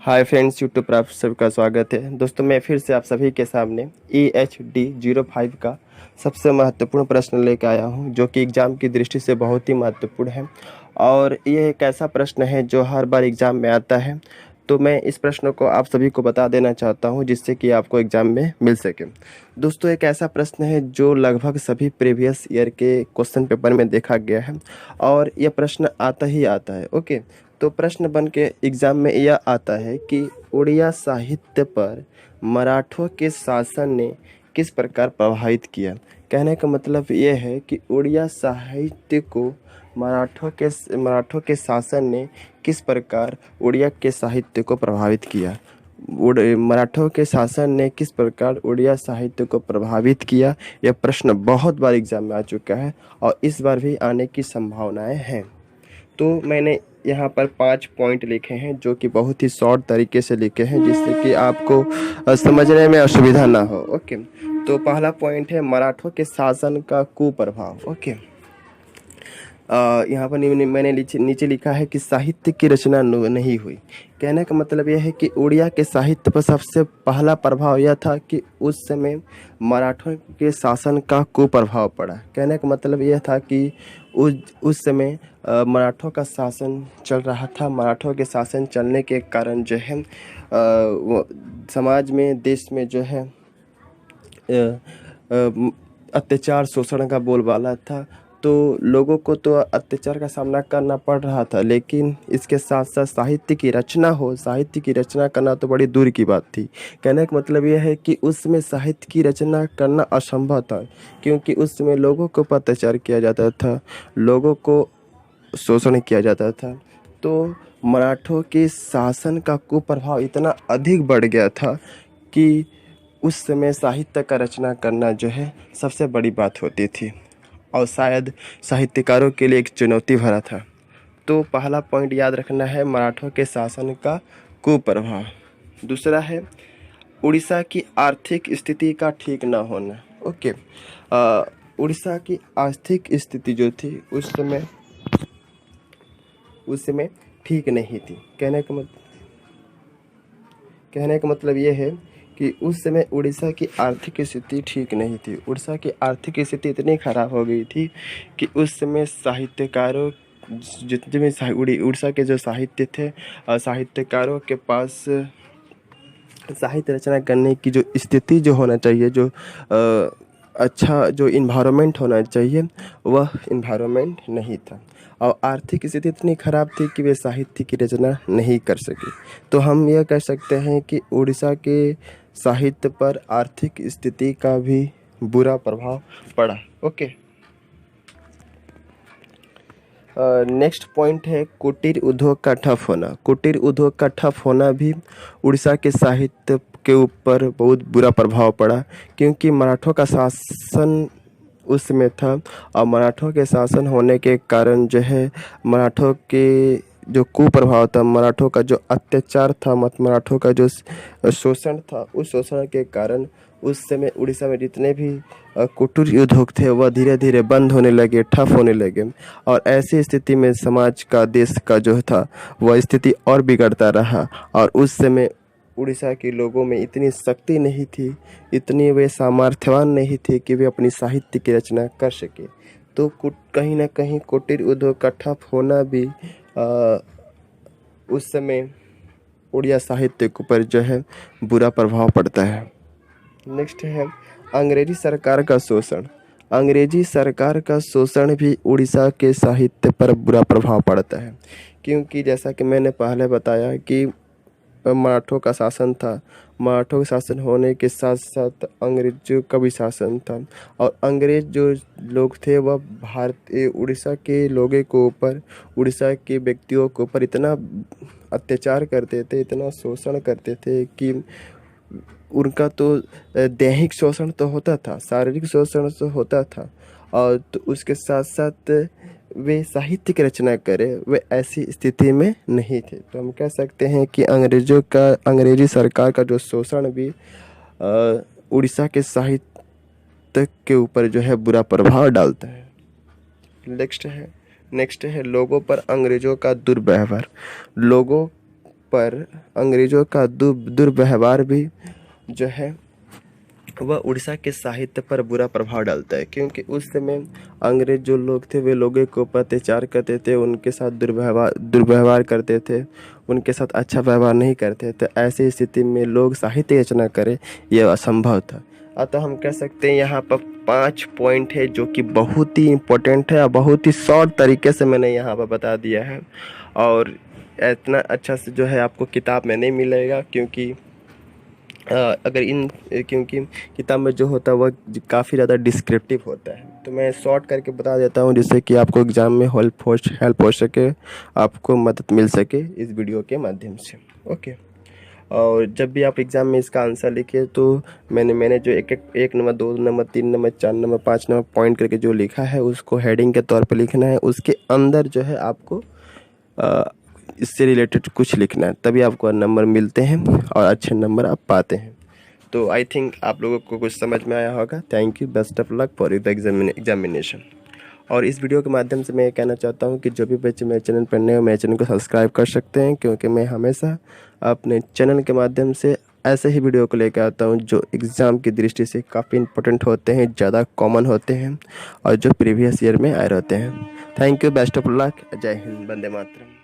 Hi friends, YouTube पर आप सबका स्वागत है। दोस्तों, मैं फिर से आप सभी के सामने EHD05 का सबसे महत्वपूर्ण प्रश्न लेकर आया हूं, जो कि एग्ज़ाम की दृष्टि से बहुत ही महत्वपूर्ण है। और ये एक ऐसा प्रश्न है जो हर बार एग्ज़ाम में आता है। तो मैं इस प्रश्न को आप सभी को बता देना चाहता हूं, जिससे कि आपको एग्ज़ाम में मिल सके। दोस्तों, एक ऐसा प्रश्न है जो लगभग सभी प्रीवियस ईयर के क्वेश्चन पेपर में देखा गया है और यह प्रश्न आता ही आता है। ओके, तो प्रश्न बन के एग्जाम में यह आता है कि उड़िया साहित्य पर मराठों के शासन ने किस प्रकार प्रभावित किया। कहने का मतलब यह है कि उड़िया साहित्य को मराठों के शासन ने किस प्रकार उड़िया के साहित्य को प्रभावित किया। मराठों के शासन ने किस प्रकार उड़िया साहित्य को प्रभावित किया। यह प्रश्न बहुत बार एग्जाम में आ चुका है और इस बार भी आने की संभावनाएं हैं। तो मैंने यहाँ पर 5 पॉइंट लिखे हैं, जो कि बहुत ही शॉर्ट तरीके से लिखे हैं, जिससे कि आपको समझने में असुविधा ना हो। ओके, तो पहला पॉइंट है मराठों के शासन का कुप्रभाव। ओके, यहाँ पर मैंने नीचे लिखा है कि साहित्य की रचना नहीं हुई। कहने का मतलब यह है कि उड़िया के साहित्य पर सबसे पहला प्रभाव यह था कि उस समय मराठों के शासन का कुप्रभाव पड़ा। कहने का मतलब यह था कि उस समय मराठों का शासन चल रहा था। मराठों के शासन चलने के कारण जो है समाज में, देश में जो है अत्याचार शोषण का बोलबाला था। तो लोगों को तो अत्याचार का सामना करना पड़ रहा था, लेकिन इसके साथ साथ साहित्य की रचना करना तो बड़ी दूर की बात थी। कहने का मतलब यह है कि उसमें साहित्य की रचना करना असंभव था, क्योंकि उस समय लोगों को अत्याचार किया जाता था, लोगों को शोषण किया जाता था। तो मराठों के शासन का कुप्रभाव इतना अधिक बढ़ गया था कि उस समय साहित्य का रचना करना जो है सबसे बड़ी बात होती थी और शायद साहित्यकारों के लिए एक चुनौती भरा था। तो पहला पॉइंट याद रखना है, मराठों के शासन का कुप्रभाव। दूसरा है उड़ीसा की आर्थिक स्थिति का ठीक न होना। ओके, उड़ीसा की आर्थिक स्थिति जो थी उस समय ठीक नहीं थी। कहने का मतलब ये है कि उस समय उड़ीसा की आर्थिक स्थिति ठीक नहीं थी। उड़ीसा की आर्थिक स्थिति इतनी खराब हो गई थी कि उस समय साहित्यकारों, जितने भी उड़ीसा के जो साहित्य थे, साहित्यकारों के पास साहित्य रचना करने की जो स्थिति जो होना चाहिए, जो अच्छा जो इन्वायरमेंट होना चाहिए, वह इन्वायरमेंट नहीं था। और आर्थिक स्थिति इतनी खराब थी कि वे साहित्य की रचना नहीं कर सके। तो हम यह कह सकते हैं कि उड़ीसा के साहित्य पर आर्थिक स्थिति का भी बुरा प्रभाव पड़ा। ओके, नेक्स्ट पॉइंट है कुटीर उद्योग का ठप होना। कुटीर उद्योग का ठप होना भी उड़ीसा के साहित्य के ऊपर बहुत बुरा प्रभाव पड़ा, क्योंकि मराठों का शासन उस समय था और मराठों के शासन होने के कारण जो है मराठों के जो कुप्रभाव था, मराठों का जो अत्याचार था, मराठों का जो शोषण था, उस शोषण के कारण उस समय उड़ीसा में जितने भी कुटीर उद्योग थे वह धीरे धीरे बंद होने लगे, ठप होने लगे। और ऐसी स्थिति में समाज का, देश का जो था वह स्थिति और बिगड़ता रहा। और उस समय उड़ीसा के लोगों में इतनी शक्ति नहीं थी, इतनी वे सामर्थ्यवान नहीं थे कि वे अपनी साहित्य की रचना कर सके। तो कहीं ना कहीं कुटीर उद्योग का ठप होना भी उस समय उड़िया साहित्य के ऊपर जो है बुरा प्रभाव पड़ता है। नेक्स्ट है अंग्रेजी सरकार का शोषण। अंग्रेजी सरकार का शोषण भी उड़ीसा के साहित्य पर बुरा प्रभाव पड़ता है, क्योंकि जैसा कि मैंने पहले बताया कि मराठों का शासन था। मराठों का शासन होने के साथ साथ अंग्रेजों का भी शासन था, और अंग्रेज जो लोग थे वह उड़ीसा के लोगों के ऊपर, उड़ीसा के व्यक्तियों के ऊपर इतना अत्याचार करते थे, इतना शोषण करते थे कि उनका तो दैहिक शोषण तो होता था, शारीरिक शोषण तो होता था, और तो उसके साथ साथ वे साहित्य की रचना करें, वे ऐसी स्थिति में नहीं थे। तो हम कह सकते हैं कि अंग्रेजी सरकार का जो शोषण भी उड़ीसा के साहित्य के ऊपर जो है बुरा प्रभाव डालता है। नेक्स्ट है लोगों पर अंग्रेजों का दुर्व्यवहार। लोगों पर अंग्रेज़ों का दुर्व्यवहार भी जो है वह उड़ीसा के साहित्य पर बुरा प्रभाव डालता है, क्योंकि उस समय अंग्रेज जो लोग थे वे लोगों को अत्याचार करते थे, उनके साथ दुर्व्यवहार करते थे, उनके साथ अच्छा व्यवहार नहीं करते थे। ऐसी स्थिति में लोग साहित्य रचना करें यह असंभव था। अतः हम कह सकते हैं यहाँ पर 5 पॉइंट है जो कि बहुत ही इम्पोर्टेंट है और बहुत ही शॉर्ट तरीके से मैंने यहाँ पर बता दिया है। और इतना अच्छा से जो है आपको किताब में नहीं मिलेगा, क्योंकि क्योंकि किताब में जो होता है वह काफ़ी ज़्यादा डिस्क्रिप्टिव होता है। तो मैं शॉर्ट करके बता देता हूँ जिससे कि आपको एग्ज़ाम में हेल्प हो सके, आपको मदद मिल सके इस वीडियो के माध्यम से। ओके, और जब भी आप एग्ज़ाम में इसका आंसर लिखे तो मैंने जो एक number, 2 number, 3 number, 4 number, 5 number point करके जो लिखा है उसको हेडिंग के तौर पर लिखना है। उसके अंदर जो है आपको इससे रिलेटेड कुछ लिखना है, तभी आपको नंबर मिलते हैं और अच्छे नंबर आप पाते हैं। तो आई थिंक आप लोगों को कुछ समझ में आया होगा। Thank you, best of luck for the examination. और इस वीडियो के माध्यम से मैं ये कहना चाहता हूँ कि जो भी बच्चे मेरे चैनल पर नए हो मेरे चैनल को सब्सक्राइब कर सकते हैं, क्योंकि मैं हमेशा अपने चैनल के माध्यम से ऐसे ही वीडियो को लेकर आता हूँ जो एग्ज़ाम की दृष्टि से काफ़ी इंपॉर्टेंट होते हैं, ज़्यादा कॉमन होते हैं और जो प्रीवियस ईयर में आए रहते हैं। Thank you, best of luck, जय हिंद, वंदे मातरम।